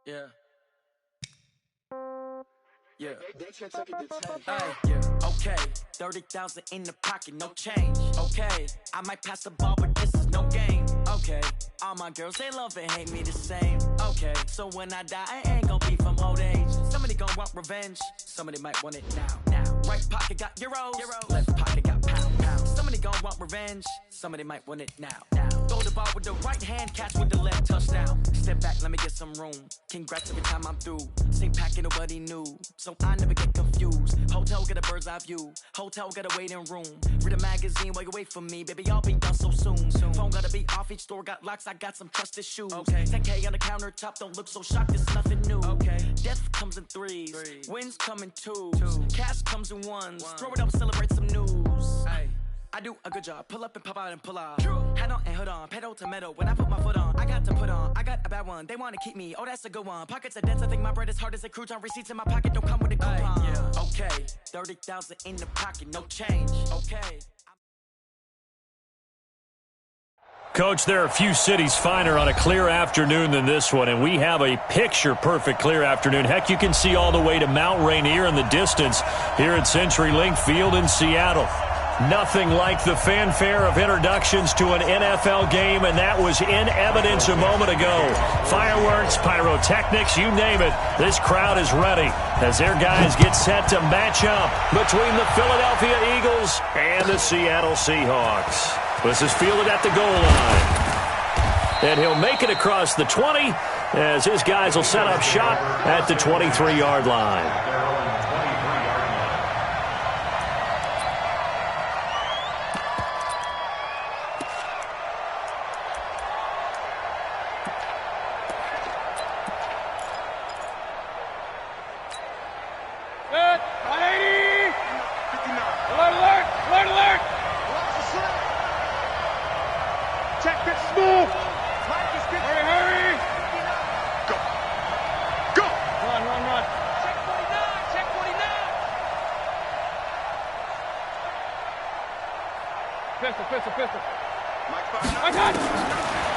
Yeah. Yeah. Okay, 30,000 in the pocket, no change. Okay, I might pass the ball, but this is no game. Okay, all my girls, they love and hate me the same. Okay, so when I die, I ain't gonna be from old age. Somebody gonna want revenge, somebody might want it now. Right pocket got euros, left pocket got pounds. Somebody gonna want revenge, somebody might want it now. Throw the ball with the right hand, catch with the left, touchdown. Step back, let me get some room. Congrats every time I'm through. Same packet, nobody knew, so I never get confused. Hotel get a bird's eye view, hotel got a waiting room. Read a magazine while you wait for me, baby, I'll be done so soon. Phone gotta be off, each store got locks, I got some trusted shoes. 10K on the countertop, don't look so shocked, it's nothing new. Death comes in threes, wins come in twos, cash comes in ones. Throw it up, celebrate some news. I do a good job, pull up and pop out and pull off. Hat on and hood on, pedal to metal. When I put my foot on, I got to put on. I got a bad one, they wanna keep me, oh that's a good one. Pockets are dense, I think my bread is hard as a crouton. Receipts in my pocket don't come with a coupon. Okay, 30,000 in the pocket, no change. Okay. Coach, there are a few cities finer on a clear afternoon than this one, and we have a picture-perfect clear afternoon. Heck, you can see all the way to Mount Rainier in the distance here at CenturyLink Field in Seattle. Nothing like the fanfare of introductions to an NFL game, and that was in evidence a moment ago. Fireworks, pyrotechnics, you name it. This crowd is ready as their guys get set to match up between the Philadelphia Eagles and the Seattle Seahawks. This is fielded at the goal line. And he'll make it across the 20 as his guys will set up shop at the 23-yard line.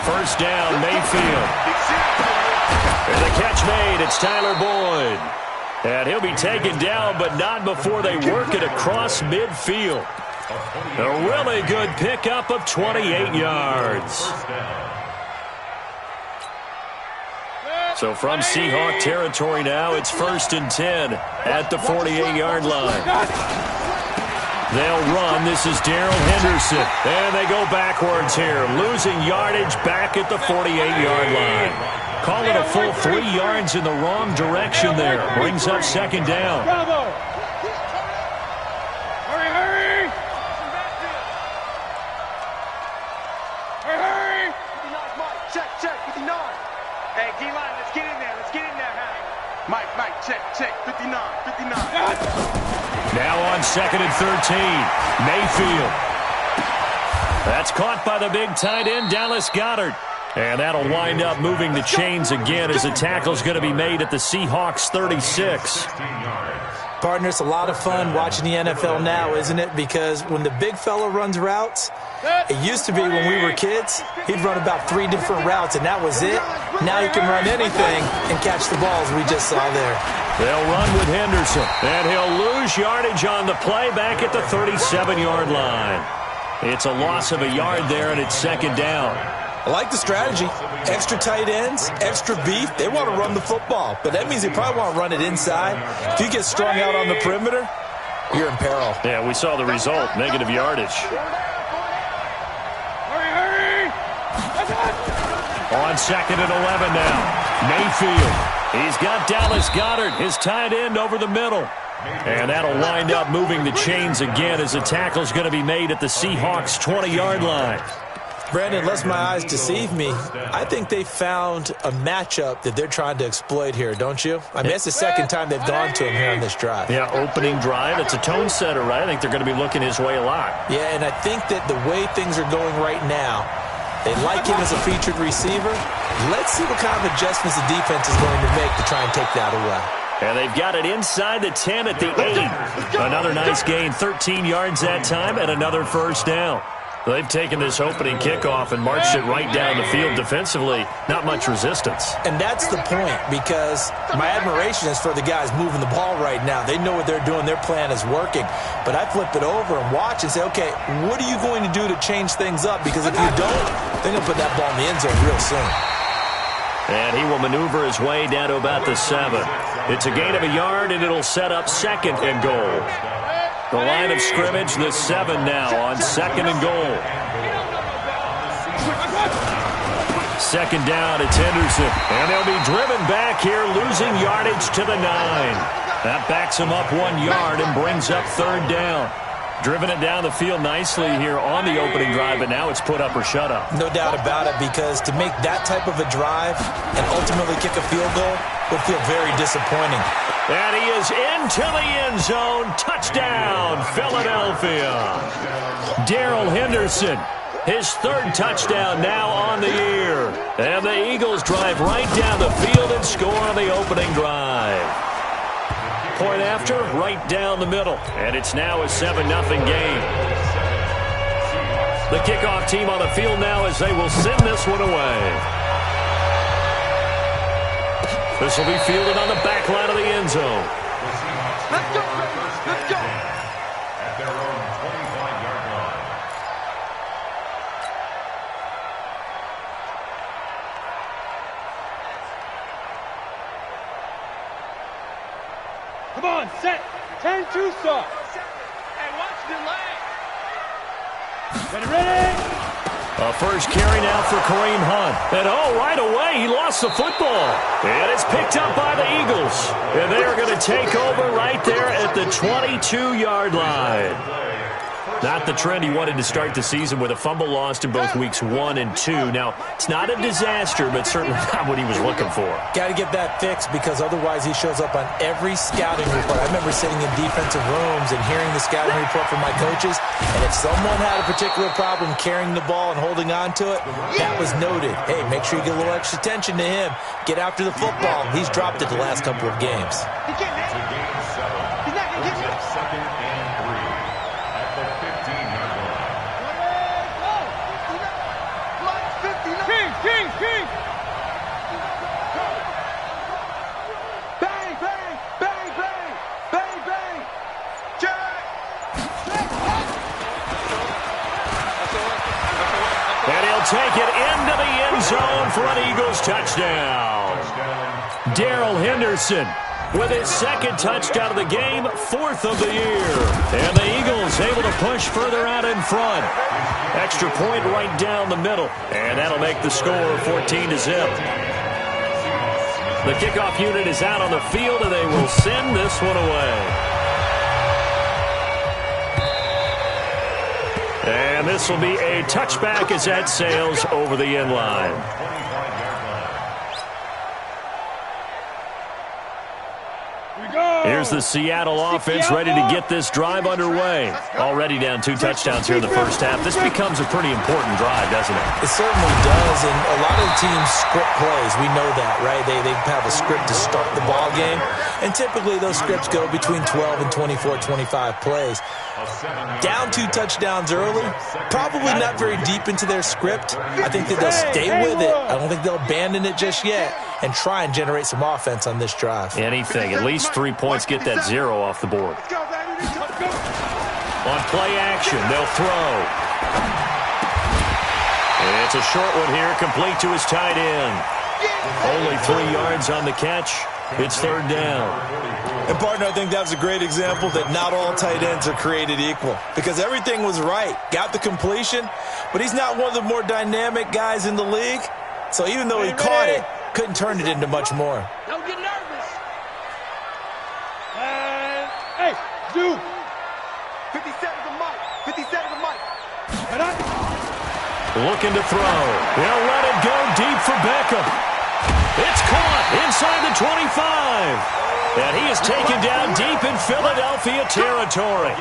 First down, Mayfield. And the catch made, it's Tyler Boyd. And he'll be taken down, but not before they work it across midfield. A really good pickup of 28 yards. So from Seahawk territory now, it's 1st and 10 at the 48-yard line. They'll run. This is Darrell Henderson. And they go backwards here, losing yardage back at the 48-yard line. Call it a full 3 yards in the wrong direction there. Brings up 2nd down. Hurry, hurry! Hurry, hurry! 59, Mike. Check, 59. Hey, D-line, let's get in there. Let's get in there, Hank. Mike, check, 59. Now on 2nd and 13, Mayfield. That's caught by the big tight end, Dallas Goedert. And that'll wind up moving the chains again as the tackle's going to be made at the Seahawks 36. Partner, it's a lot of fun watching the NFL now, isn't it? Because when the big fella runs routes, it used to be when we were kids, he'd run about 3 different routes, and that was it. Now he can run anything and catch the balls we just saw there. They'll run with Henderson, and he'll lose yardage on the play back at the 37-yard line. It's a loss of a yard there, and it's 2nd down. I like the strategy. Extra tight ends, extra beef. They want to run the football, but that means they probably want to run it inside. If you get strung out on the perimeter, you're in peril. Yeah, we saw the result, negative yardage. Hurry! On 2nd and 11 now, Mayfield. He's got Dallas Goedert, his tight end, over the middle. And that'll wind up moving the chains again as the tackle's going to be made at the Seahawks 20-yard line. Brandon, unless my eyes deceive me, I think they found a matchup that they're trying to exploit here, don't you? I mean, it's the 2nd time they've gone to him here on this drive. Yeah, opening drive. It's a tone setter, right? I think they're going to be looking his way a lot. Yeah, and I think that the way things are going right now, they like him as a featured receiver. Let's see what kind of adjustments the defense is going to make to try and take that away. And they've got it inside the 10 at the 8. Another nice gain, 13 yards that time, and another first down. They've taken this opening kickoff and marched it right down the field defensively. Not much resistance. And that's the point, because my admiration is for the guys moving the ball right now. They know what they're doing. Their plan is working. But I flip it over and watch and say, okay, what are you going to do to change things up? Because if you don't, they're going to put that ball in the end zone real soon. And he will maneuver his way down to about the 7. It's a gain of a yard, and it'll set up 2nd and goal. The line of scrimmage, the 7 now on 2nd and goal. 2nd down, it's Henderson. And they'll be driven back here, losing yardage to the 9. That backs him up 1 yard and brings up 3rd down. Driven it down the field nicely here on the opening drive, but now it's put up or shut up. No doubt about it, because to make that type of a drive and ultimately kick a field goal will feel very disappointing. And he is into the end zone. Touchdown, Philadelphia. Darrell Henderson, his 3rd touchdown now on the year. And the Eagles drive right down the field and score on the opening drive. Point after, right down the middle. And it's now a 7-0 game. The kickoff team on the field now as they will send this one away. This will be fielded on the back line of the end zone. Let's go, let's go. At their own 25-yard line. Come on, set. 10-2 start. Hey, watch the leg. Ready? A first carry now for Kareem Hunt. And right away, he lost the football. And it's picked up by the Eagles. And they are going to take over right there at the 22-yard line. Not the trend he wanted to start the season, with a fumble lost in both weeks 1 and 2. Now, it's not a disaster, but certainly not what he was looking for. Got to get that fixed, because otherwise he shows up on every scouting report. I remember sitting in defensive rooms and hearing the scouting report from my coaches, and if someone had a particular problem carrying the ball and holding on to it, that was noted. Hey, make sure you get a little extra attention to him. Get after the football. He's dropped it the last couple of games. To gain 7. He's not going to get it. 2nd and 3 at the 15-yard line. King. Bang, bang, bang, bang, bang, bang. Jack. And he'll take it into the end zone for an Eagles touchdown. Darrell Henderson with his 2nd touchdown of the game, 4th of the year. And the Eagles able to push further out in front. Extra point right down the middle. And that'll make the score 14-0. The kickoff unit is out on the field, and they will send this one away. And this will be a touchback as that sails over the end line. Here's the Seattle offense ready to get this drive underway. Already down 2 touchdowns here in the first half. This becomes a pretty important drive, doesn't it? It certainly does, and a lot of the teams script plays. We know that, right? They have a script to start the ball game, and typically those scripts go between 12 and 24, 25 plays. Down 2 touchdowns early, probably not very deep into their script. I think that they'll stay with it. I don't think they'll abandon it just yet and try and generate some offense on this drive. Anything, at least 3 points, get that 0 off the board. On play action, they'll throw. It's a short one here, complete to his tight end. Only 3 yards on the catch. It's 3rd down. And, partner, I think that was a great example that not all tight ends are created equal, because everything was right. Got the completion, but he's not one of the more dynamic guys in the league. So even though he caught it, couldn't turn it into much more. Don't get nervous. Hey, dude. 57 to Mike. 57 to Mike. Looking to throw. They'll let it go deep for Beckham. It's caught inside the 25. And he is taken down deep in Philadelphia territory.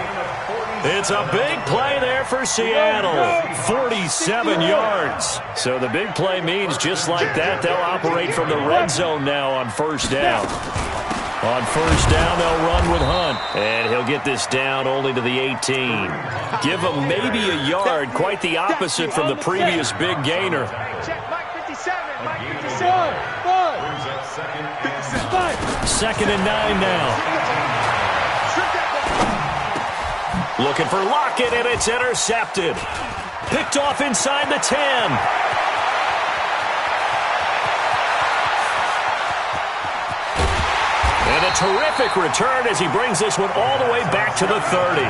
It's a big play there for Seattle. 47 yards. So the big play means just like that, they'll operate from the red zone now on 1st down. On first down, they'll run with Hunt. And he'll get this down only to the 18. Give him maybe a yard, quite the opposite from the previous big gainer. Check Mike 57. Mike 57. Brings up second and 7. Second and 9 now. Looking for Lockett, and it's intercepted. Picked off inside the 10. And a terrific return as he brings this one all the way back to the 30.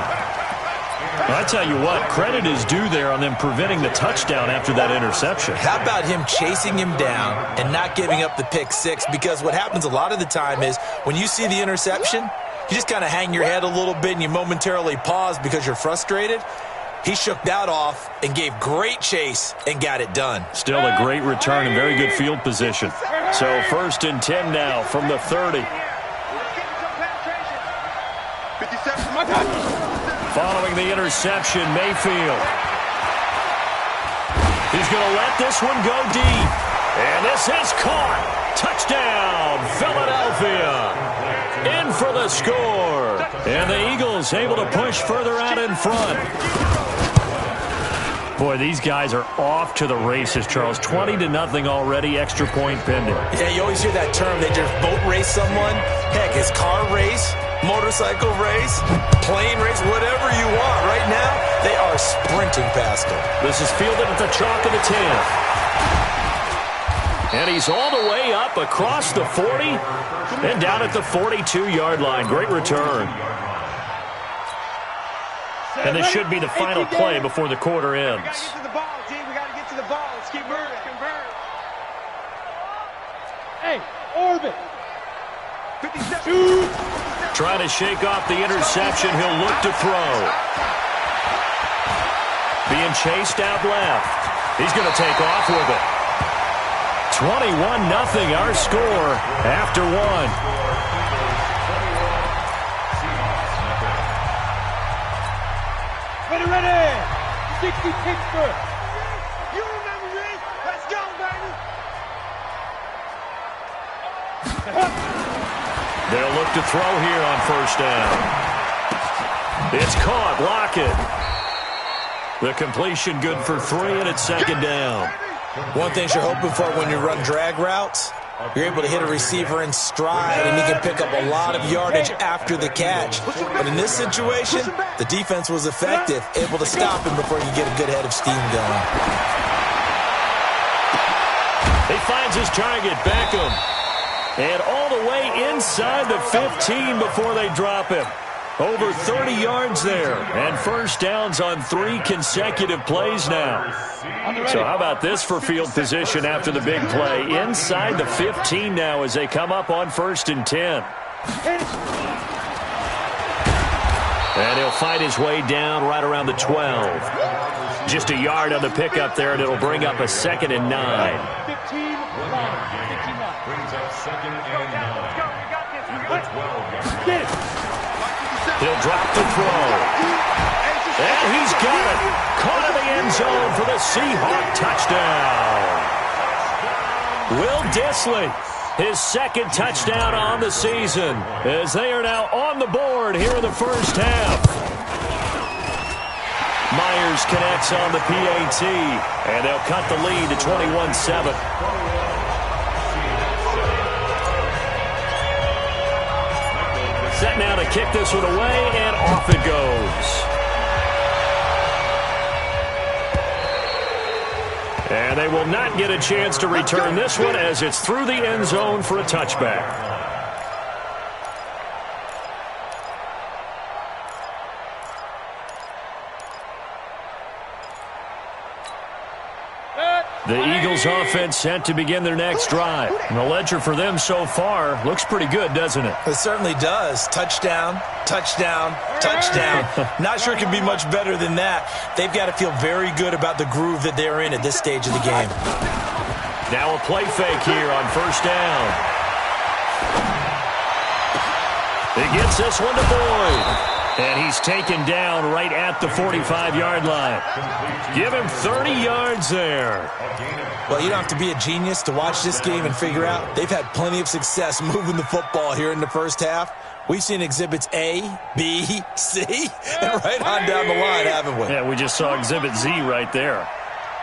I tell you what, credit is due there on them preventing the touchdown after that interception. How about him chasing him down and not giving up the pick six? Because what happens a lot of the time is when you see the interception, you just kind of hang your head a little bit and you momentarily pause because you're frustrated. He shook that off and gave great chase and got it done. Still a great return and very good field position. So first and 10 now from the 30. 57. My God. Following the interception, Mayfield. He's going to let this one go deep. And this is caught. Touchdown, Philadelphia. In for the score. And the Eagles able to push further out in front. Boy, these guys are off to the races, Charles. 20-0 already, extra point pending. Yeah, you always hear that term. They just boat race someone. Heck, it's car race, motorcycle race, plane race, whatever you want. Right now, they are sprinting past them. This is fielded at the chalk of the 10. And he's all the way up across the 40 and down at the 42-yard line. Great return. And this should be the final play before the quarter ends. We got to get to the ball, G. We got to get to the ball. Let's keep moving. Hey, orbit. 57. Trying to shake off the interception. He'll look to throw. Being chased out left. He's going to take off with it. 21-0 our score after one. Ready. 60 Pittsburgh. You remember me? Let's go, baby. They'll look to throw here on first down. It's caught. Lockett. The completion good for 3, and it's second down. One thing you're hoping for when you run drag routes, you're able to hit a receiver in stride, and he can pick up a lot of yardage after the catch. But in this situation, the defense was effective, able to stop him before you get a good head of steam going. He finds his target, Beckham. And all the way inside the 15 before they drop him. Over 30 yards there. And first downs on 3 consecutive plays now. So how about this for field position after the big play? Inside the 15 now as they come up on first and 10. And he'll fight his way down right around the 12. Just a yard on the pickup there, and it'll bring up a second and 9. 15. Brings up second and 9. 12. He'll drop the throw. And he's got it. Caught in the end zone for the Seahawk touchdown. Will Dissly, his second touchdown on the season, as they are now on the board here in the first half. Myers connects on the PAT, and they'll cut the lead to 21-7. Set now to kick this one away, and off it goes. And they will not get a chance to return this one as it's through the end zone for a touchback. The Eagles offense set to begin their next drive. And the ledger for them so far looks pretty good, doesn't it? It certainly does. Touchdown, touchdown, touchdown. Not sure it can be much better than that. They've got to feel very good about the groove that they're in at this stage of the game. Now a play fake here on first down. He gets this one to Boyd. And he's taken down right at the 45-yard line. Give him 30 yards there. Well, you don't have to be a genius to watch this game and figure out they've had plenty of success moving the football here in the first half. We've seen exhibits A, B, C, and right on down the line, haven't we? Yeah, we just saw exhibit Z right there.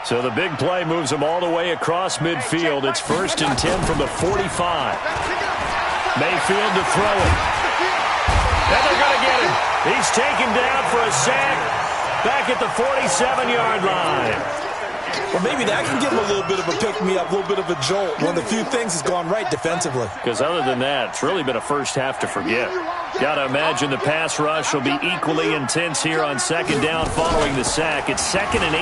So the big play moves him all the way across midfield. It's 1st and 10 from the 45. Mayfield to throw it. And they're going to get him. He's taken down for a sack back at the 47-yard line. Well, maybe that can give him a little bit of a pick-me-up, a little bit of a jolt. One of the few things has gone right defensively. Because other than that, it's really been a first half to forget. Got to imagine the pass rush will be equally intense here on 2nd down following the sack. It's 2nd and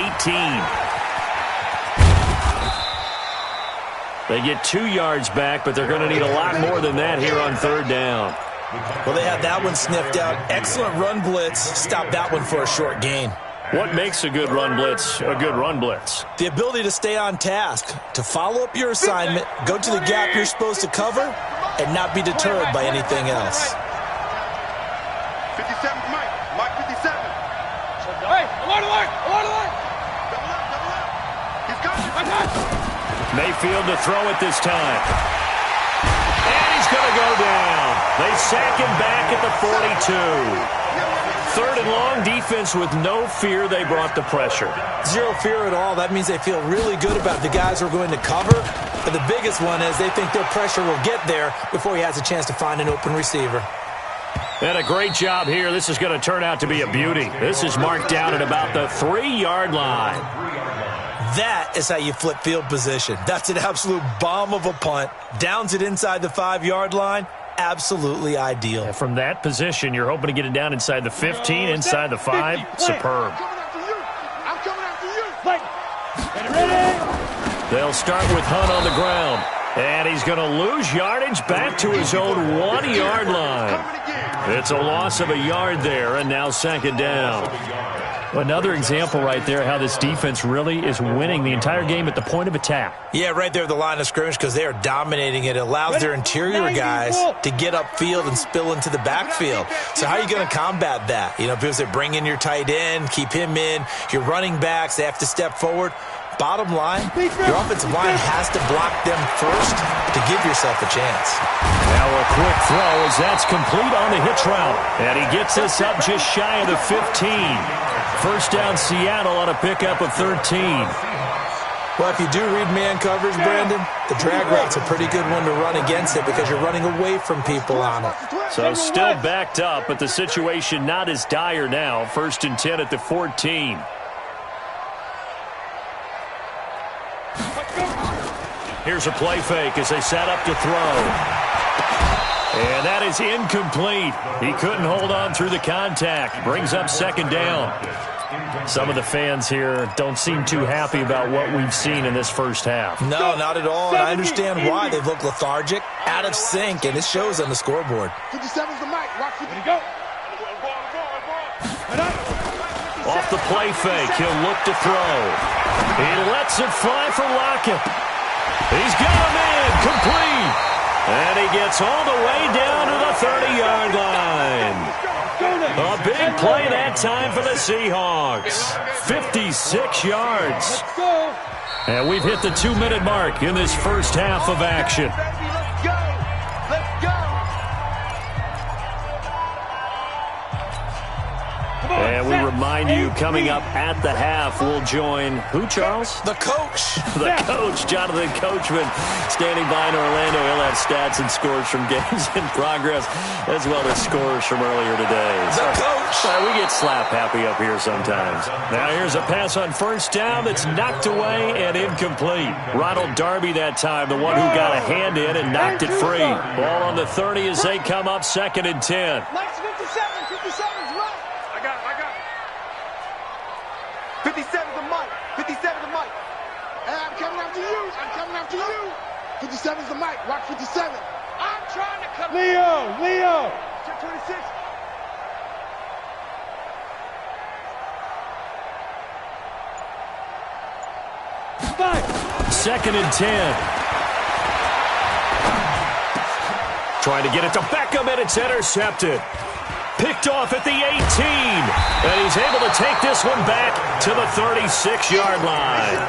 18. They get 2 yards back, but they're going to need a lot more than that here on 3rd down. Well, they had that one sniffed out. Excellent run blitz. Stop that one for a short gain. What makes a good run blitz a good run blitz? The ability to stay on task, to follow up your assignment, go to the gap you're supposed to cover, and not be deterred by anything else. 57, Mike. Mike 57. Hey, alert, alert, alert, alert. Double up, double up. He's got it. Mayfield to throw it this time. And he's going to go down. They sack him back at the 42. 3rd and long, defense with no fear. They brought the pressure. Zero fear at all. That means they feel really good about the guys who are going to cover. But the biggest one is they think their pressure will get there before he has a chance to find an open receiver. And a great job here. This is going to turn out to be a beauty. This is marked down at about the 3-yard line. That is how you flip field position. That's an absolute bomb of a punt. Downs it inside the 5-yard line. Absolutely ideal. And from that position, you're hoping to get it down inside the 15, inside the 5. Superb. I'm coming after you. They'll start with Hunt on the ground. And he's going to lose yardage back to his own 1-yard line. It's a loss of a yard there, and now 2nd down. Another example right there how this defense really is winning the entire game at the point of attack. Yeah, right there at the line of scrimmage because they are dominating it. It allows their interior guys to get upfield and spill into the backfield. So how are you going to combat that? You know, because they bring in your tight end, keep him in. Your running backs, they have to step forward. Bottom line, your offensive line has to block them first to give yourself a chance. Now a quick throw as that's complete on the hitch route. And he gets this up just shy of the 15. 1st down Seattle on a pickup of 13. Well, if you do read man coverage, Brandon, the drag route's a pretty good one to run against it because you're running away from people on it. So still backed up, but the situation not as dire now. 1st and 10 at the 14. Here's a play fake as they set up to throw. And that is incomplete. He couldn't hold on through the contact. Brings up 2nd down. Some of the fans here don't seem too happy about what we've seen in this first half. No, not at all. And I understand why. They've looked lethargic, out of sync, and it shows on the scoreboard. 57's the mic. Watch it. Go. Off the play fake, he'll look to throw. He lets it fly for Lockett. He's got him in, complete. And he gets all the way down to the 30-yard line. A big play that time for the Seahawks. 56 yards. And we've hit the 2-minute mark in this first half of action. Let's go. Let's go. And we remind you, coming up at the half, we'll join who, Charles? The coach. The coach, Jonathan Coachman, standing by in Orlando. He'll have stats and scores from games in progress, as well as scores from earlier today. The coach. We get slap happy up here sometimes. Now here's a pass on 1st down that's knocked away and incomplete. Ronald Darby that time, the one who got a hand in and knocked it free. Ball on the 30 as they come up 2nd and 10. Mike's 57. 57's right. I got it. 57's the mic. 57's the mic. Hey, I'm coming after you. 57's the mic. Watch 57. I'm trying to come. Leo. Check 26. Five. 2nd and 10. Trying to get it to Beckham, and it's intercepted. Picked off at the 18. And he's able to take this one back to the 36-yard line.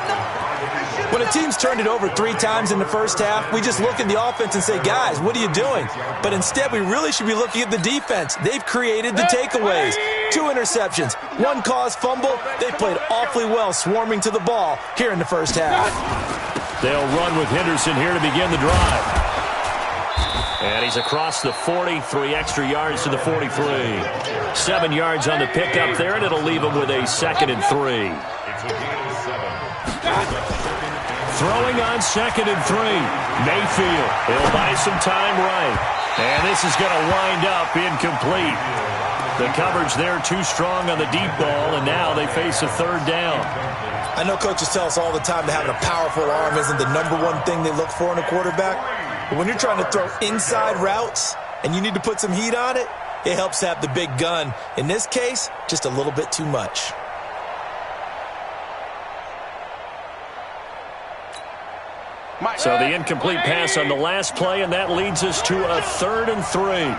When a team's turned it over 3 times in the first half, we just look at the offense and say, guys, what are you doing? But instead, we really should be looking at the defense. They've created the takeaways. 2 interceptions, 1 caused fumble. They played awfully well swarming to the ball here in the first half. They'll run with Henderson here to begin the drive. And he's across the 40, 3 extra yards to the 43. 7 yards on the pickup there, and it'll leave him with a 2nd and 3. It's a gain of 7. Throwing on 2nd and 3. Mayfield, he'll buy some time right. And this is going to wind up incomplete. The coverage there too strong on the deep ball, and now they face a 3rd down. I know coaches tell us all the time that having a powerful arm isn't the #1 thing they look for in a quarterback. But when you're trying to throw inside routes and you need to put some heat on it, it helps to have the big gun. In this case, just a little bit too much. So the incomplete pass on the last play, and that leads us to a 3rd and 3.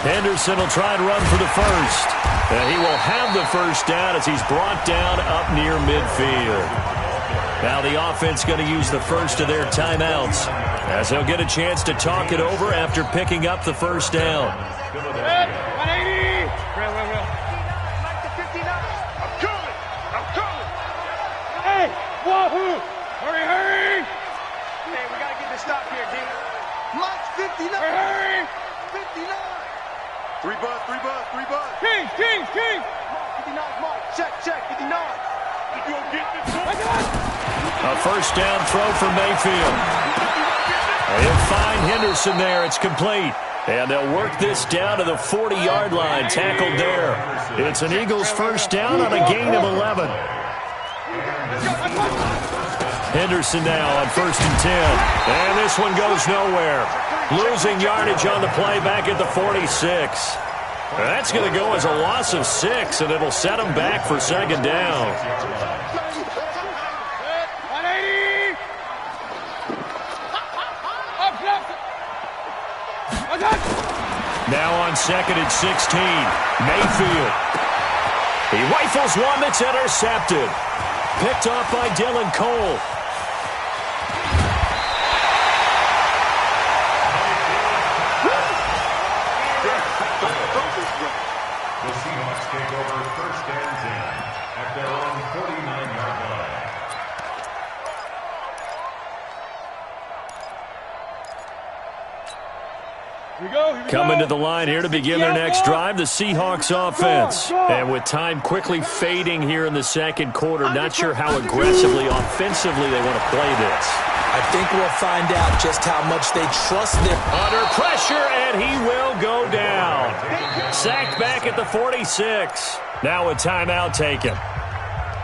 Henderson will try and run for the first. And he will have the first down as he's brought down up near midfield. Now the offense going to use the first of their timeouts as they'll get a chance to talk it over after picking up the first down. 180! I'm coming! Hey, wahoo! Hurry! Hey, we gotta get this stop here, D. Mike's 59! Hurry! 59! 3 bus! King! 59, Mike! Check, 59! You gonna get this one? A first down throw for Mayfield. He'll find Henderson there. It's complete. And they'll work this down to the 40-yard line. Tackled there. It's an Eagles first down on a gain of 11. Henderson now on 1st and 10. And this one goes nowhere. Losing yardage on the play back at the 46. That's going to go as a loss of 6, and it'll set them back for 2nd down. 180! Now on 2nd and 16. Mayfield. He rifles one that's intercepted. Picked off by Dylan Cole. The Seahawks take over 1st and 10 at their own 49-yard line. Here we go. Coming to the line here to begin their next drive, the Seahawks offense. And with time quickly fading here in the 2nd quarter, not sure how aggressively, offensively they want to play this. I think we'll find out just how much they trust their... Under pressure, and he will go down. Sacked back at the 46. Now a timeout taken.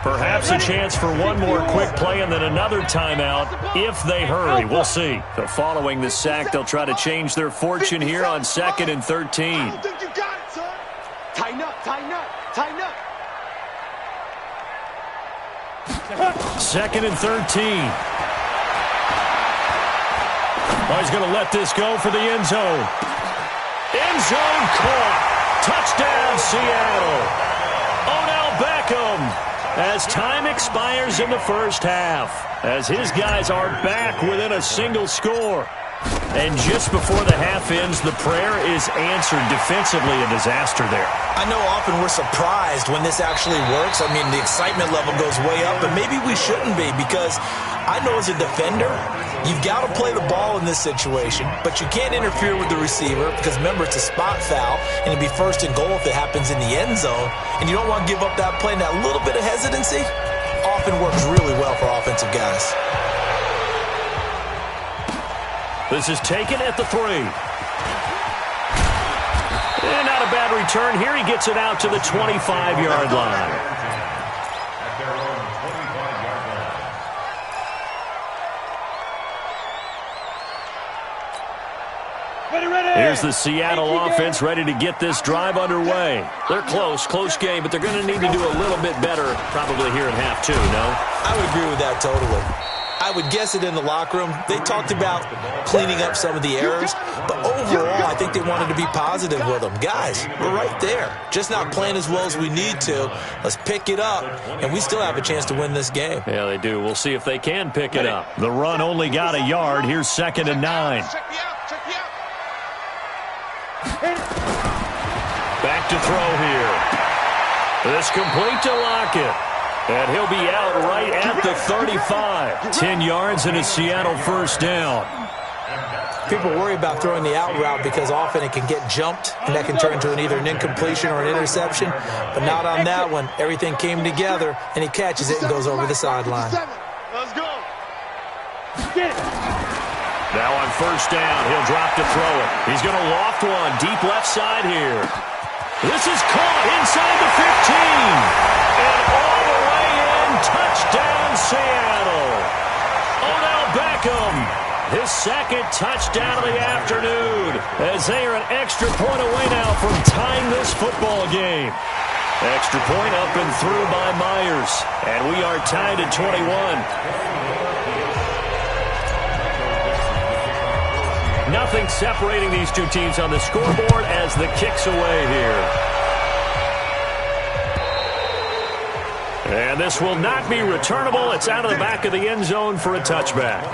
Perhaps a chance for one more quick play and then another timeout if they hurry. We'll see. So following the sack, they'll try to change their fortune here on 2nd and 13. I don't think you got it, son. Tighten up. 2nd and 13. Oh, he's going to let this go for the end zone. End zone caught. Touchdown, Seattle. Odell Beckham. As time expires in the first half, as his guys are back within a single score. And just before the half ends, the prayer is answered. Defensively, a disaster there. I know often we're surprised when this actually works. I mean, the excitement level goes way up, but maybe we shouldn't be, because I know as a defender, you've got to play the ball in this situation, but you can't interfere with the receiver because, remember, it's a spot foul, and it'd be 1st and goal if it happens in the end zone, and you don't want to give up that play. And that little bit of hesitancy often works really well for offensive guys. This is taken at the 3. And not a bad return here. He gets it out to the 25-yard line. At their own 25-yard line. Ready. Here's the Seattle offense ready to get this drive underway. They're close game, but they're going to need to do a little bit better probably here in half 2, no? I would agree with that totally. I I would guess it in the locker room. They talked about cleaning up some of the errors, but overall, I think they wanted to be positive with them. Guys, we're right there. Just not playing as well as we need to. Let's pick it up, and we still have a chance to win this game. Yeah, they do. We'll see if they can pick it up. The run only got a yard. Here's 2nd and 9. Back to throw here. This complete to Lockett. And he'll be out right at the 35. 10 yards and a Seattle first down. People worry about throwing the out route because often it can get jumped, and that can turn into either an incompletion or an interception. But not on that one. Everything came together, and he catches it and goes over the sideline. Let's go. Get it. Now on first down, he'll drop to throw it. He's going to loft one deep left side here. This is caught inside the 15. And all the way in, touchdown Seattle. Odell Beckham, his 2nd touchdown of the afternoon, as they are an extra point away now from tying this football game. Extra point up and through by Myers. And we are tied at 21. Nothing separating these two teams on the scoreboard as the kick's away here. And this will not be returnable. It's out of the back of the end zone for a touchback.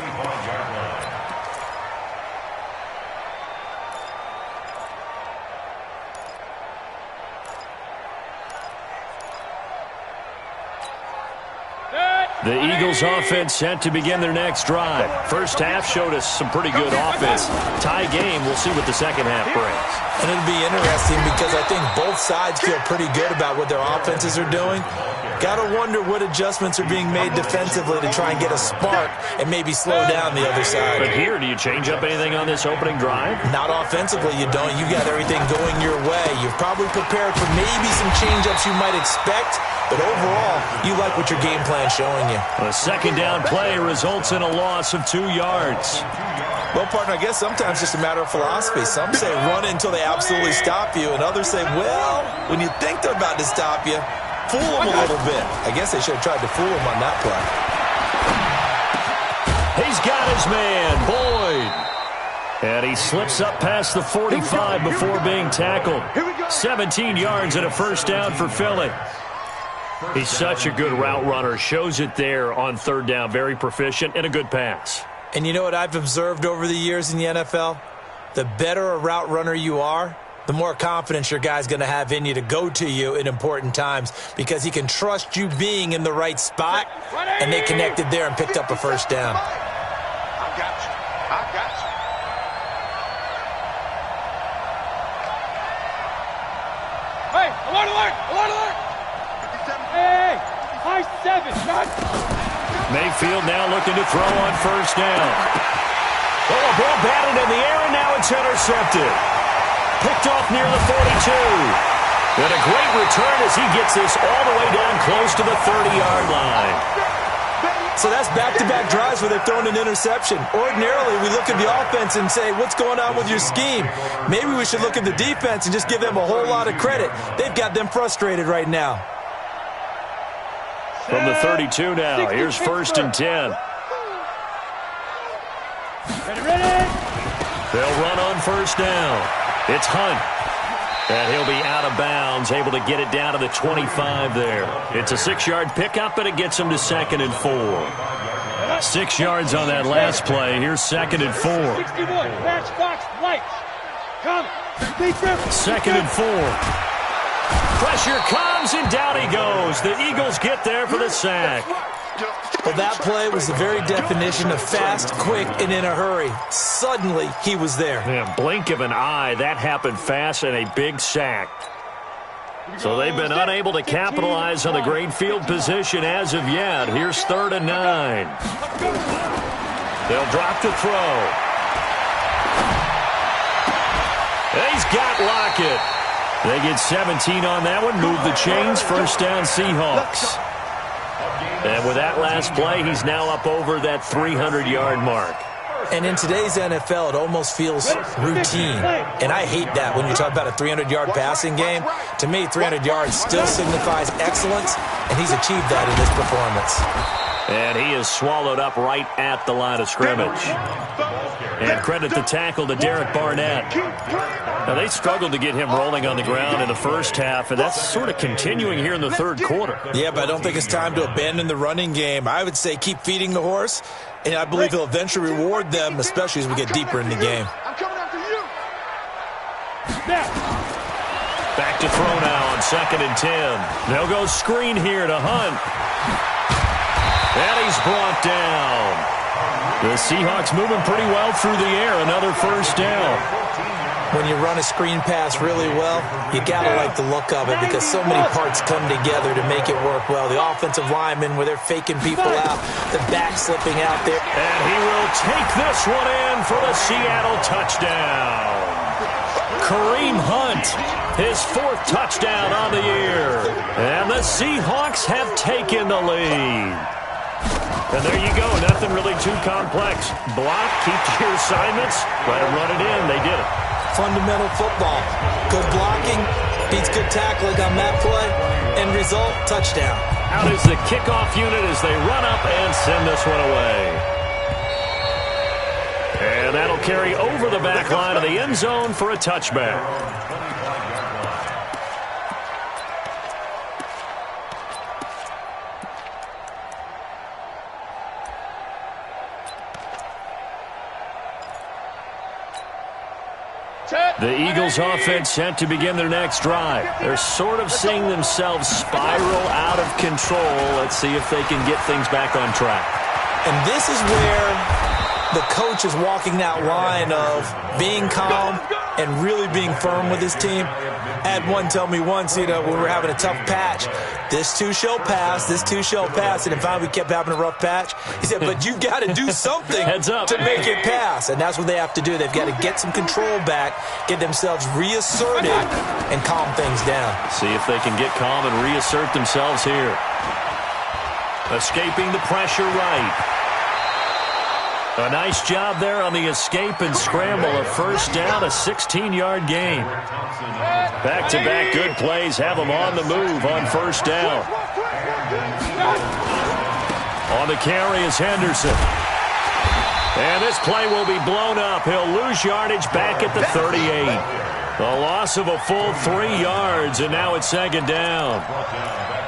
The Eagles offense set to begin their next drive. First half showed us some pretty good offense. Tie game, we'll see what the second half brings. And it'll be interesting because I think both sides feel pretty good about what their offenses are doing. Got to wonder what adjustments are being made defensively to try and get a spark and maybe slow down the other side. But here, do you change up anything on this opening drive? Not offensively, you don't. You got everything going your way. You've probably prepared for maybe some change-ups you might expect, but overall, you like what your game plan's showing you. A 2nd down play results in a loss of 2 yards. Well, partner, I guess sometimes it's just a matter of philosophy. Some say run until they absolutely stop you, and others say, well, when you think they're about to stop you, fool them a little bit. I guess they should have tried to fool him on that play. He's got his man, Boyd. And he slips up past the 45 before being tackled. 17 yards and a first down for Philly. He's such a good route runner. Shows it there on 3rd down. Very proficient and a good pass. And you know what I've observed over the years in the NFL? The better a route runner you are, the more confidence your guy's going to have in you to go to you in important times because he can trust you being in the right spot, and they connected there and picked up a first down. I got you. I got you. Hey, alert, alert, alert, alert. Hey, high 7, shot. Mayfield now looking to throw on first down. Oh, a ball batted in the air, and now it's intercepted. Picked off near the 42. And a great return as he gets this all the way down close to the 30-yard line. So that's back-to-back drives where they've thrown an interception. Ordinarily, we look at the offense and say, what's going on with your scheme? Maybe we should look at the defense and just give them a whole lot of credit. They've got them frustrated right now. From the 32 now, here's 1st and 10. Ready. They'll run on first down. It's Hunt. And he'll be out of bounds, able to get it down to the 25 there. It's a 6-yard pickup, and it gets him to 2nd and 4. 6 yards on that last play. Here's 2nd and 4. 61, matchbox lights. Come. 2nd and 4. Pressure comes, and down he goes. The Eagles get there for the sack. Well, that play was the very definition of fast, quick, and in a hurry. Suddenly, he was there. Yeah, blink of an eye, that happened fast, and a big sack. So they've been unable to capitalize on the great field position as of yet. Here's 3rd and 9. They'll drop to throw. He's got Lockett. They get 17 on that one, move the chains, first down Seahawks. And with that last play, he's now up over that 300-yard mark. And in today's NFL, it almost feels routine. And I hate that when you talk about a 300-yard passing game. To me, 300 yards still signifies excellence, and he's achieved that in this performance. And he is swallowed up right at the line of scrimmage. And credit the tackle to Derek Barnett. Now, they struggled to get him rolling on the ground in the first half, and that's sort of continuing here in the third quarter. Yeah, but I don't think it's time to abandon the running game. I would say keep feeding the horse, and I believe he'll eventually reward them, especially as we get deeper in the game. I'm coming after you. Back to throw now on 2nd and 10. They'll go screen here to Hunt. And he's brought down. The Seahawks moving pretty well through the air. Another first down. When you run a screen pass really well, you got to like the look of it because so many parts come together to make it work well. The offensive linemen, where they're faking people out, the back slipping out there. And he will take this one in for the Seattle touchdown. Kareem Hunt, his 4th touchdown on the year. And the Seahawks have taken the lead. And there you go. Nothing really too complex. Block, keep to your assignments, let them run it in. They did it. Fundamental football. Good blocking beats good tackling on that play. End result, touchdown. Out is the kickoff unit as they run up and send this one away. And that'll carry over the back line of the end zone for a touchback. The Eagles offense set to begin their next drive. They're sort of seeing themselves spiral out of control. Let's see if they can get things back on track. And this is where the coach is walking that line of being calm and really being firm with his team. I had one tell me once, when we were having a tough patch, this too shall pass, this too shall pass. And then finally we kept having a rough patch. He said, but you've got to do something to make it pass. And that's what they have to do. They've got to get some control back, get themselves reasserted, and calm things down. See if they can get calm and reassert themselves here. Escaping the pressure right. A nice job there on the escape and scramble. A first down, a 16-yard gain. Back-to-back good plays have them on the move on first down. On the carry is Henderson. And this play will be blown up. He'll lose yardage back at the 38. A loss of a full 3 yards, and now it's 2nd down.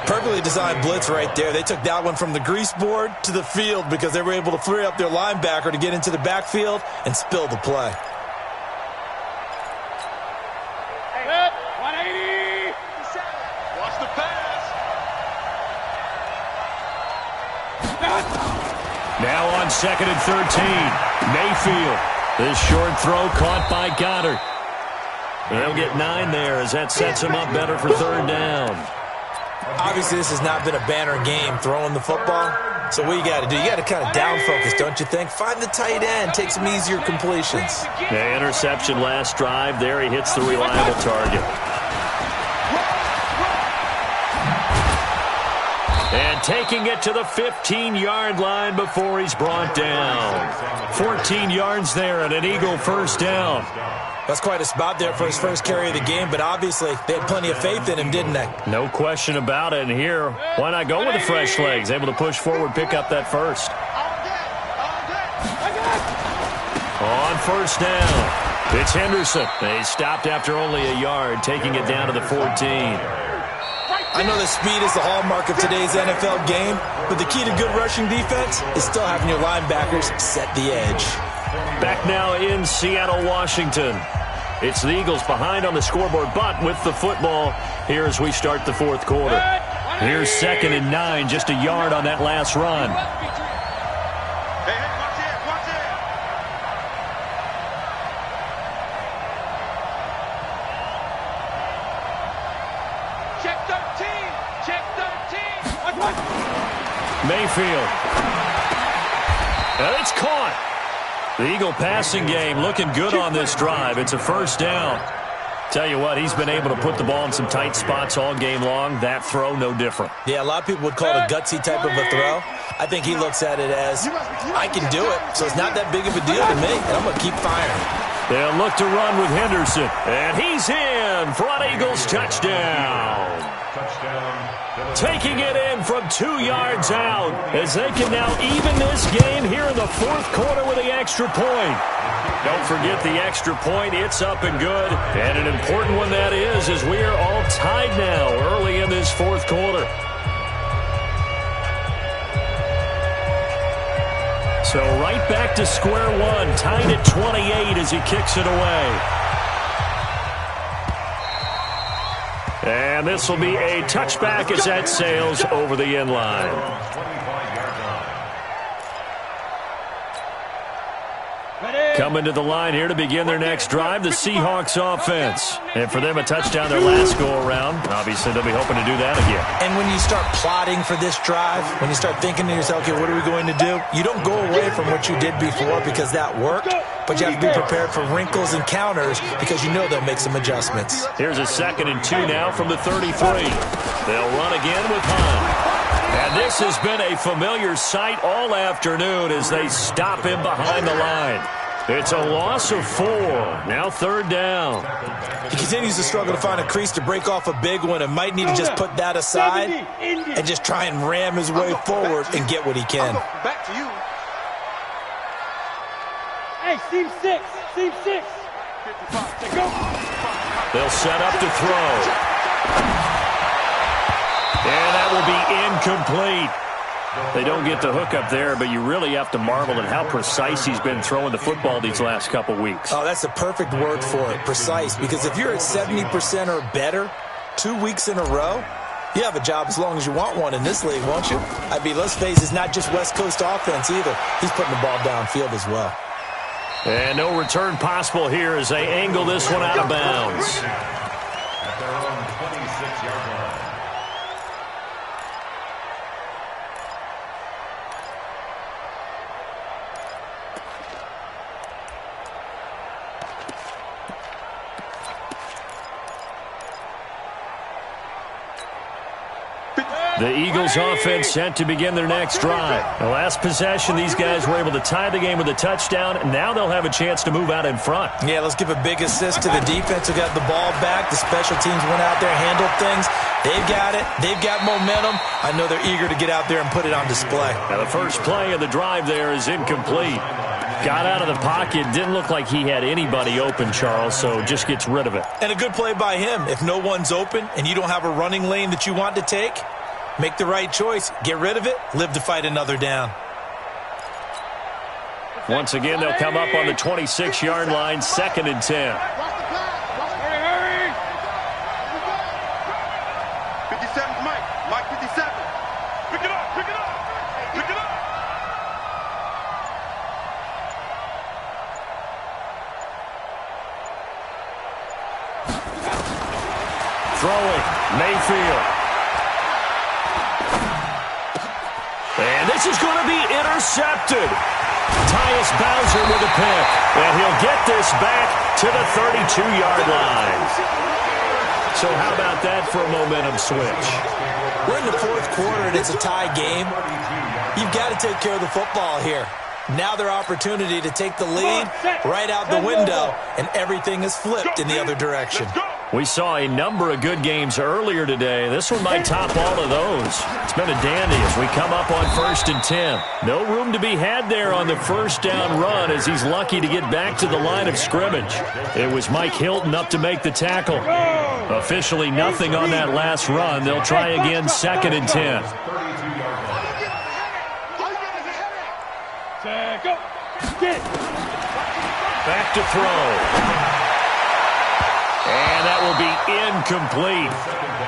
Perfectly designed blitz right there. They took that one from the grease board to the field because they were able to free up their linebacker to get into the backfield and spill the play. Hey, 180. Watch the pass. Now on 2nd and 13. Mayfield. This short throw caught by Goddard. They'll get 9 there as that sets him up better for 3rd down. Obviously, this has not been a banner game throwing the football. So what you got to do, you got to kind of down focus, don't you think? Find the tight end, take some easier completions. The interception last drive. There he hits the reliable target. And taking it to the 15-yard line before he's brought down. 14 yards there and an Eagle first down. That's quite a spot there for his first carry of the game, but obviously they had plenty of faith in him, didn't they? No question about it. And here, why not go with the fresh legs? Able to push forward, pick up that first. On first down, it's Henderson. He stopped after only a yard, taking it down to the 14. I know that speed is the hallmark of today's NFL game, but the key to good rushing defense is still having your linebackers set the edge. Back now in Seattle, Washington. It's the Eagles behind on the scoreboard, but with the football here as we start the 4th quarter. Here's 2nd and 9, just a yard on that last run. Hey, watch it, watch it. Check 13, check 13. Mayfield. And it's caught. The Eagle passing game looking good on this drive. It's a first down. Tell you what, he's been able to put the ball in some tight spots all game long. That throw, no different. Yeah, a lot of people would call it a gutsy type of a throw. I think he looks at it as, I can do it, so it's not that big of a deal to me, and I'm going to keep firing. They'll look to run with Henderson, and he's in for an Eagles touchdown. Taking it in from 2 yards out as they can now even this game here in the fourth quarter with the extra point. Don't forget the extra point. It's up and good. And an important one that is, as we are all tied now early in this fourth quarter. So right back to square one, tied at 28 as he kicks it away. And this will be a touchback as that sails over the end line. Coming to the line here to begin their next drive, the Seahawks offense. And for them, a touchdown their last go-around. Obviously, they'll be hoping to do that again. And when you start plotting for this drive, when you start thinking to yourself, okay, what are we going to do? You don't go away from what you did before because that worked, but you have to be prepared for wrinkles and counters because you know they'll make some adjustments. Here's a 2nd and 2 now from the 33. They'll run again with Hunt. And this has been a familiar sight all afternoon as they stop him behind the line. It's a loss of 4. Now 3rd down. He continues to struggle to find a crease to break off a big one and might need to just put that aside and just try and ram his way forward and get what he can. Back to you. Hey, seam 6. Seam 6. 55. Go. They'll set up to throw. And that will be incomplete. They don't get the hook up there, but you really have to marvel at how precise he's been throwing the football these last couple weeks. Oh, that's the perfect word for it, precise, because if you're at 70% or better 2 weeks in a row, you have a job as long as you want one in this league, won't you? I mean, let's face it, it's not just West Coast offense either. He's putting the ball downfield as well. And no return possible here as they angle this one out of bounds. At their own 26-yard line. The Eagles offense set to begin their next drive. The last possession, these guys were able to tie the game with a touchdown. Now they'll have a chance to move out in front. Yeah, let's give a big assist to the defense who got the ball back. The special teams went out there, handled things. They've got it. They've got momentum. I know they're eager to get out there and put it on display. Now the first play of the drive there is incomplete. Got out of the pocket. Didn't look like he had anybody open, Charles, so just gets rid of it. And a good play by him. If no one's open and you don't have a running lane that you want to take, make the right choice. Get rid of it. Live to fight another down. Once again, they'll come up on the 26-yard line, 2nd and 10. Hurry. 57's Mike. Mike 57. Pick it up. Throwing, Mayfield. And this is going to be intercepted. Tyus Bowser with a pick. And he'll get this back to the 32-yard line. So how about that for a momentum switch? We're in the fourth quarter and it's a tie game. You've got to take care of the football here. Now their opportunity to take the lead right out the window, and everything is flipped in the other direction. We saw a number of good games earlier today. This one might top all of those. It's been a dandy as we come up on 1st and 10. No room to be had there on the first down run as he's lucky to get back to the line of scrimmage. It was Mike Hilton up to make the tackle. Officially nothing on that last run. They'll try again 2nd and 10. Back to throw. And that will be incomplete.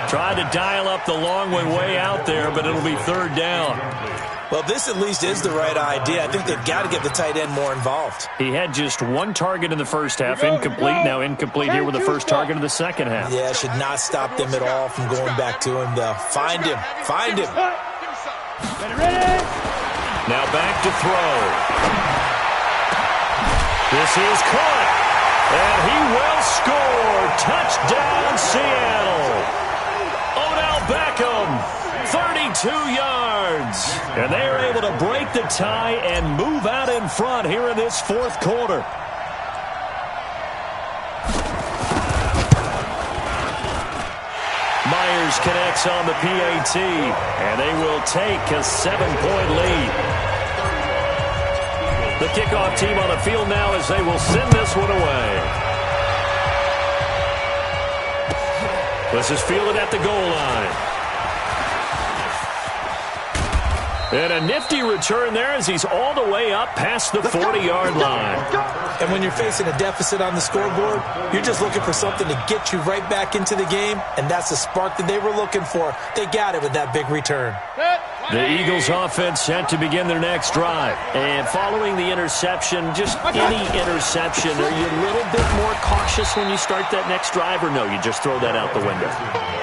Tried to dial up the long one way out there, but it'll be 3rd down. Well, this at least is the right idea. I think they've got to get the tight end more involved. He had just one target in the first half, incomplete. Now incomplete here with the first target of the second half. Yeah, should not stop them at all from going back to him, though. Find him. Now back to throw. This is caught. And he will score. Touchdown, Seattle. Odell Beckham, 32 yards. And they are able to break the tie and move out in front here in this fourth quarter. Myers connects on the PAT, and they will take a 7-point lead. The kickoff team on the field now as they will send this one away. This is fielded at the goal line. And a nifty return there as he's all the way up past the 40-yard line. And when you're facing a deficit on the scoreboard, you're just looking for something to get you right back into the game, and that's the spark that they were looking for. They got it with that big return. The Eagles offense set to begin their next drive. And following the interception, just any interception, are you a little bit more cautious when you start that next drive, or no, you just throw that out the window?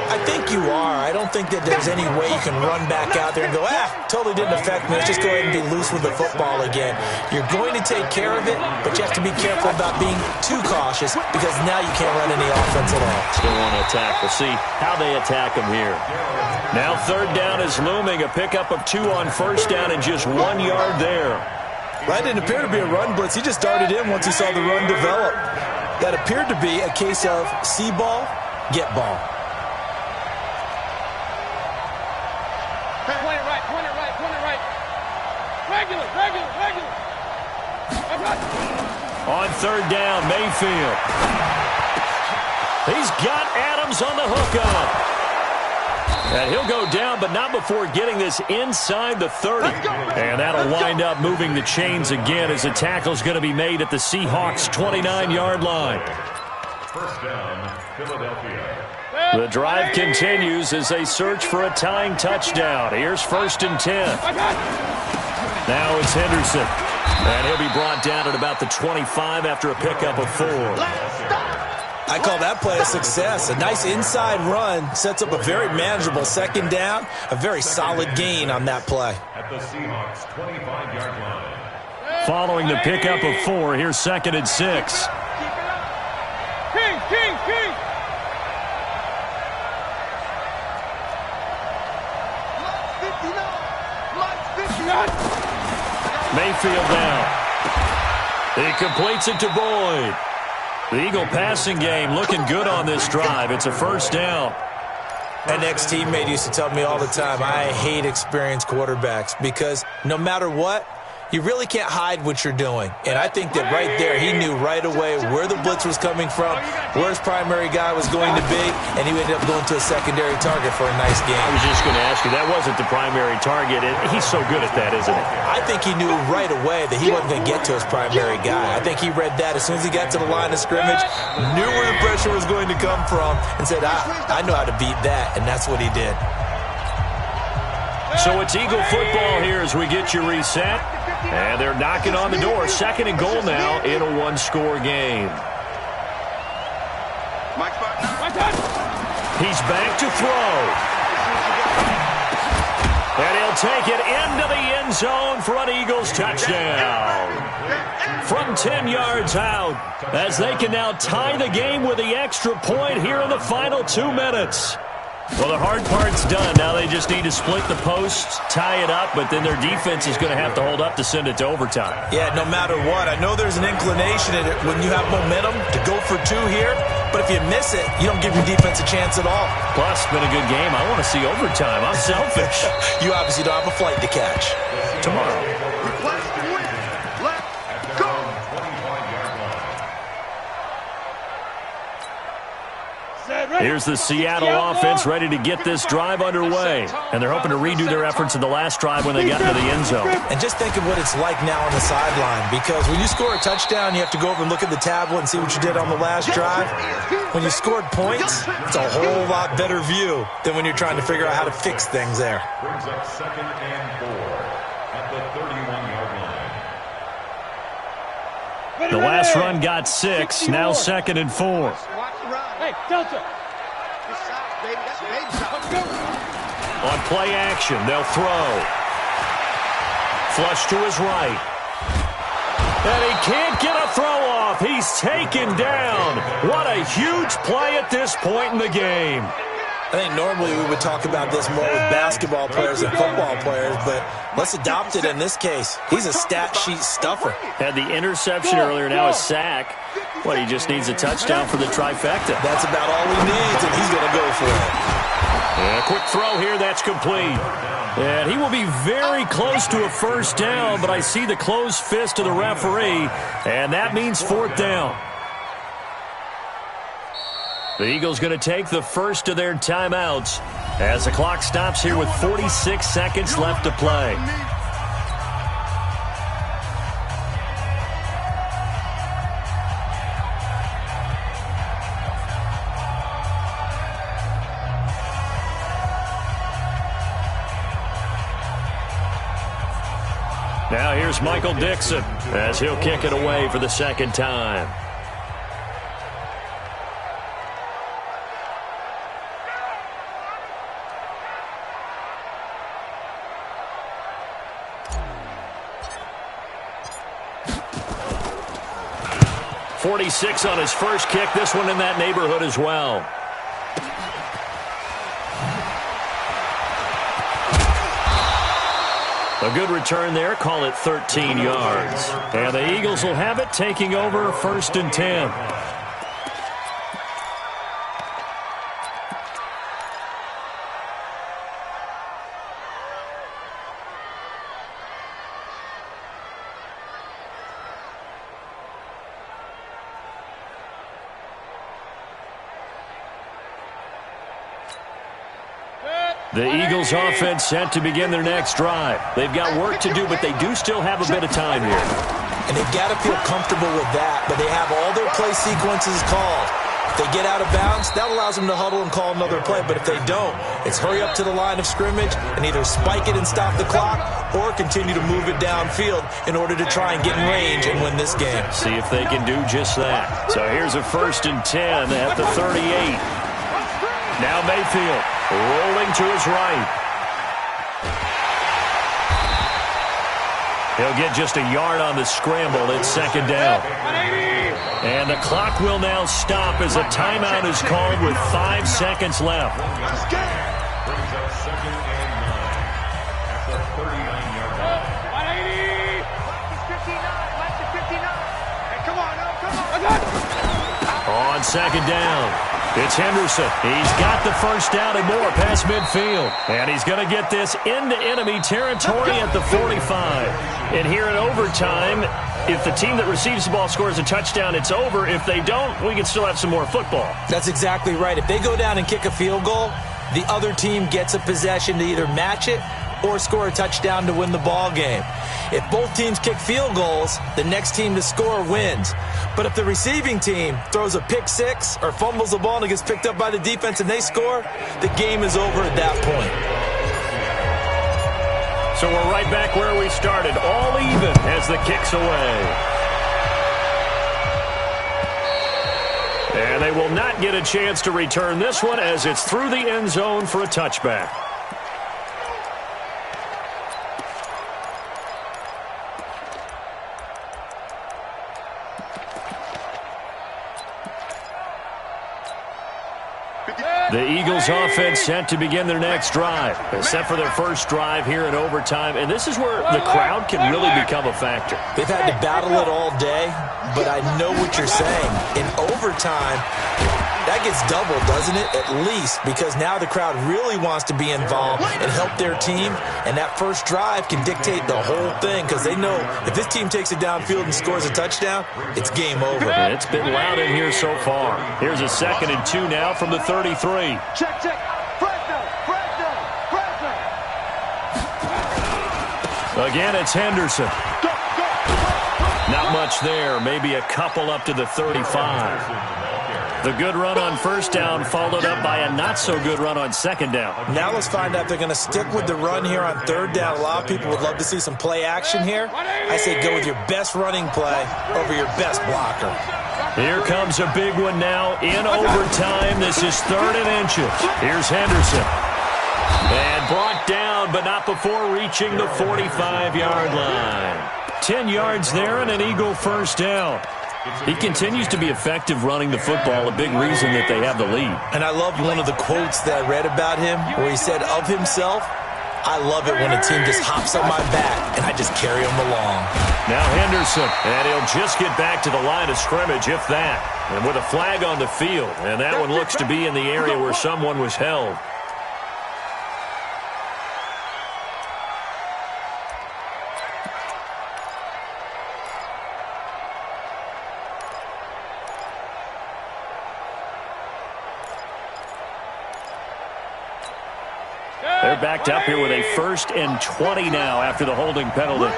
I think you are. I don't think that there's any way you can run back out there and go, totally didn't affect me. Let's just go ahead and be loose with the football again. You're going to take care of it, but you have to be careful about being too cautious because now you can't run any offense at all. Still want to attack. We'll see how they attack them here. Now third down is looming. A pickup of 2 on first down and just 1 yard there. That didn't appear to be a run blitz. He just darted in once he saw the run develop. That appeared to be a case of see ball, get ball. Point it right. Regular. On third down, Mayfield. He's got Adams on the hookup. And he'll go down, but not before getting this inside the 30. And that'll wind up moving the chains again as the tackle's going to be made at the Seahawks' 29-yard line. First down, Philadelphia. The drive continues as they search for a tying touchdown. Here's 1st and 10. Now it's Henderson. And he'll be brought down at about the 25 after a pickup of 4. I call that play a success. A nice inside run sets up a very manageable second down. A very solid gain on that play. At the Seahawks' 25-yard line. Following the pickup of 4, here's 2nd and 6. King. Mayfield down. He completes it to Boyd. The Eagle passing game looking good on this drive. It's a first down. An ex-teammate used to tell me all the time, I hate experienced quarterbacks because no matter what, you really can't hide what you're doing. And I think that right there, he knew right away where the blitz was coming from, where his primary guy was going to be, and he ended up going to a secondary target for a nice game. I was just going to ask you, that wasn't the primary target. He's so good at that, isn't he? I think he knew right away that he wasn't going to get to his primary guy. I think he read that as soon as he got to the line of scrimmage, knew where the pressure was going to come from, and said, I know how to beat that, and that's what he did. So it's Eagle football here as we get you reset. And they're knocking on the door. 2nd and goal now in a one-score game. He's back to throw. And he'll take it into the end zone for an Eagles touchdown. From 10 yards out, as they can now tie the game with the extra point here in the final 2 minutes. Well, the hard part's done. Now they just need to split the posts, tie it up, but then their defense is going to have to hold up to send it to overtime. Yeah, no matter what. I know there's an inclination in it when you have momentum to go for 2 here, but if you miss it, you don't give your defense a chance at all. Plus, it's been a good game. I want to see overtime. I'm selfish. You obviously don't have a flight to catch. Tomorrow. Here's the Seattle offense ready to get this drive underway. And they're hoping to redo their efforts in the last drive when they got into the end zone. And just think of what it's like now on the sideline. Because when you score a touchdown, you have to go over and look at the tablet and see what you did on the last drive. When you scored points, it's a whole lot better view than when you're trying to figure out how to fix things there. Brings up 2nd and 4 at the 31-yard line. The last run got 6. Now 2nd and 4. Hey, Delta. On play action, they'll throw. Flush to his right. And he can't get a throw off. He's taken down. What a huge play at this point in the game. I think normally we would talk about this more with basketball players and football players, but let's adopt it in this case. He's a stat sheet stuffer. Had the interception earlier, now a sack. Well, he just needs a touchdown for the trifecta. That's about all he needs, and he's going to go for it. A quick throw here, that's complete. And he will be very close to a first down, but I see the closed fist of the referee, and that means fourth down. The Eagles going to take the first of their timeouts as the clock stops here with 46 seconds left to play. Now here's Michael Dixon as he'll kick it away for the second time. .46 on his first kick. This one in that neighborhood as well. A good return there. Call it 13 yards. And the Eagles will have it, taking over 1st and 10. The Eagles offense set to begin their next drive. They've got work to do, but they do still have a bit of time here. And they've got to feel comfortable with that, but they have all their play sequences called. If they get out of bounds, that allows them to huddle and call another play, but if they don't, it's hurry up to the line of scrimmage and either spike it and stop the clock or continue to move it downfield in order to try and get in range and win this game. See if they can do just that. So here's a 1st and 10 at the 38. Now Mayfield rolling to his right. He'll get just a yard on the scramble. It's 2nd down. And the clock will now stop as a timeout is called with 5 seconds left. Brings up 2nd and 9 at the 39-yard line. 180. On 2nd down, it's Henderson. He's got the first down and more past midfield. And he's going to get this into enemy territory at the 45. And here in overtime, if the team that receives the ball scores a touchdown, it's over. If they don't, we can still have some more football. That's exactly right. If they go down and kick a field goal, the other team gets a possession to either match it or score a touchdown to win the ball game. If both teams kick field goals, the next team to score wins. But if the receiving team throws a pick six or fumbles the ball and it gets picked up by the defense and they score, the game is over at that point. So we're right back where we started, all even as the kick's away. And they will not get a chance to return this one as it's through the end zone for a touchback. The Eagles offense set to begin their next drive. They're set for their first drive here in overtime, and this is where the crowd can really become a factor. They've had to battle it all day, but I know what you're saying. In overtime, that gets doubled, doesn't it? At least, because now the crowd really wants to be involved and help their team, and that first drive can dictate the whole thing because they know if this team takes it downfield and scores a touchdown, it's game over. And it's been loud in here so far. Here's a 2nd and 2 now from the 33. Check. Fresno. Again, it's Henderson. Not much there, maybe a couple up to the 35. The good run on first down followed up by a not-so-good run on 2nd down. Now let's find out if they're going to stick with the run here on 3rd down. A lot of people would love to see some play action here. I say go with your best running play over your best blocker. Here comes a big one now in overtime. This is 3rd and inches. Here's Henderson. And brought down, but not before reaching the 45-yard line. 10 yards there and an Eagle first down. He continues to be effective running the football, a big reason that they have the lead. And I love one of the quotes that I read about him where he said of himself, I love it when a team just hops on my back and I just carry them along. Now Henderson, and he'll just get back to the line of scrimmage, if that. And with a flag on the field, and that one looks to be in the area where someone was held. They're backed up here with a 1st and 20 now after the holding penalty.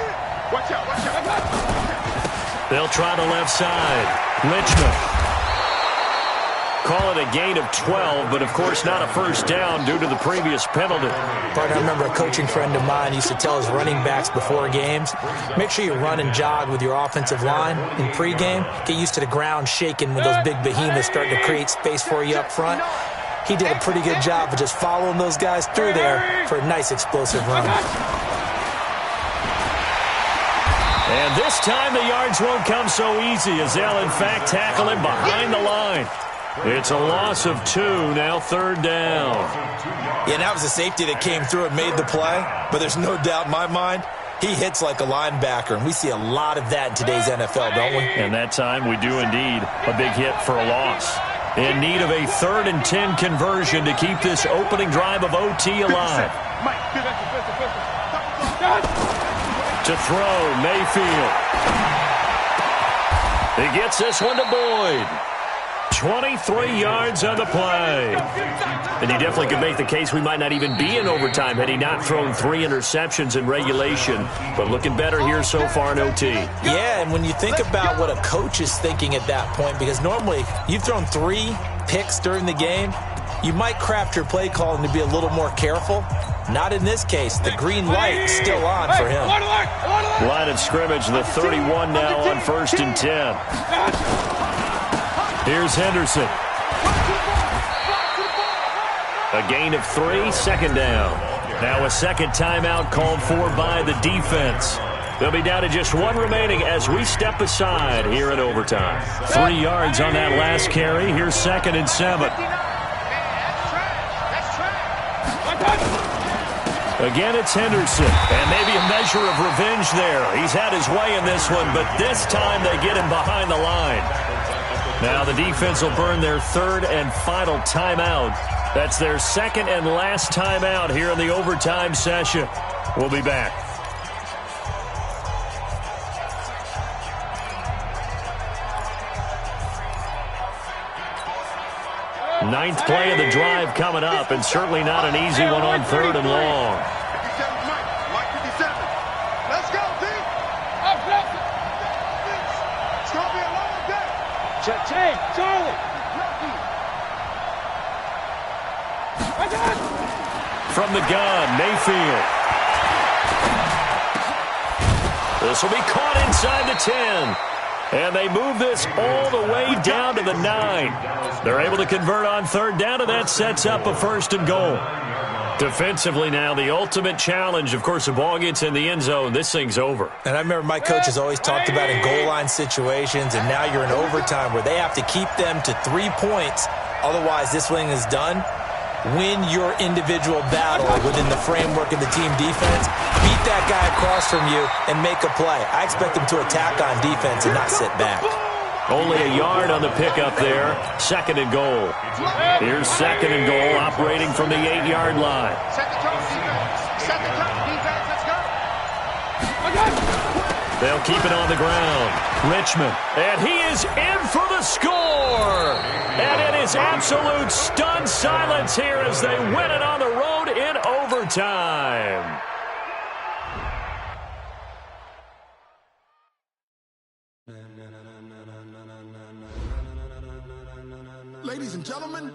Watch out, watch out. They'll try the left side. Richmond. Call it a gain of 12, but of course not a first down due to the previous penalty. Partner, I remember a coaching friend of mine used to tell his running backs before games, make sure you run and jog with your offensive line in pregame. Get used to the ground shaking when those big behemoths start to create space for you up front. He did a pretty good job of just following those guys through there for a nice explosive run. And this time the yards won't come so easy as they'll in fact tackle him behind the line. It's a loss of 2, now 3rd down. Yeah, that was a safety that came through and made the play, but there's no doubt in my mind he hits like a linebacker, and we see a lot of that in today's NFL, don't we? And that time we do indeed a big hit for a loss. In need of a 3rd and 10 conversion to keep this opening drive of OT alive. To throw, Mayfield. He gets this one to Boyd. 23 yards on the play. And you definitely could make the case we might not even be in overtime had he not thrown 3 interceptions in regulation. But looking better here so far in OT. Yeah, and when you think about what a coach is thinking at that point, because normally you've thrown 3 picks during the game, you might craft your play calling to be a little more careful. Not in this case. The green light is still on for him. Line of scrimmage, the 31 now on 1st and 10. Here's Henderson. A gain of 3, 2nd down. Now a second timeout called for by the defense. They'll be down to just 1 remaining as we step aside here in overtime. 3 yards on that last carry. Here's 2nd and 7. Again, it's Henderson. And maybe a measure of revenge there. He's had his way in this one, but this time they get him behind the line. Now the defense will burn their 3rd and final timeout. That's their 2nd and last timeout here in the overtime session. We'll be back. Ninth play of the drive coming up, and certainly not an easy one on 3rd and long. 57's Mike, 57. Let's go, D. It's going to be a long day. Change, Charlie. From the gun, Mayfield. This will be caught inside the 10. And they move this all the way down to the 9. They're able to convert on 3rd down, and that sets up a 1st and goal. Defensively now, the ultimate challenge. Of course, the ball gets in the end zone. This thing's over. And I remember my coaches always talked about in goal line situations, and now you're in overtime where they have to keep them to 3 points. Otherwise, this thing is done. Win your individual battle within the framework of the team defense. Beat that guy across from you and make a play. I expect them to attack on defense and not sit back. Only a yard on the pickup there. 2nd and goal. Here's 2nd and goal operating from the 8-yard line. Set the tone, defense. Set the tone, defense. Let's go. They'll keep it on the ground. Richmond. And he is in for the score. And it is absolute stunned silence here as they win it on the road in overtime. Ladies and gentlemen,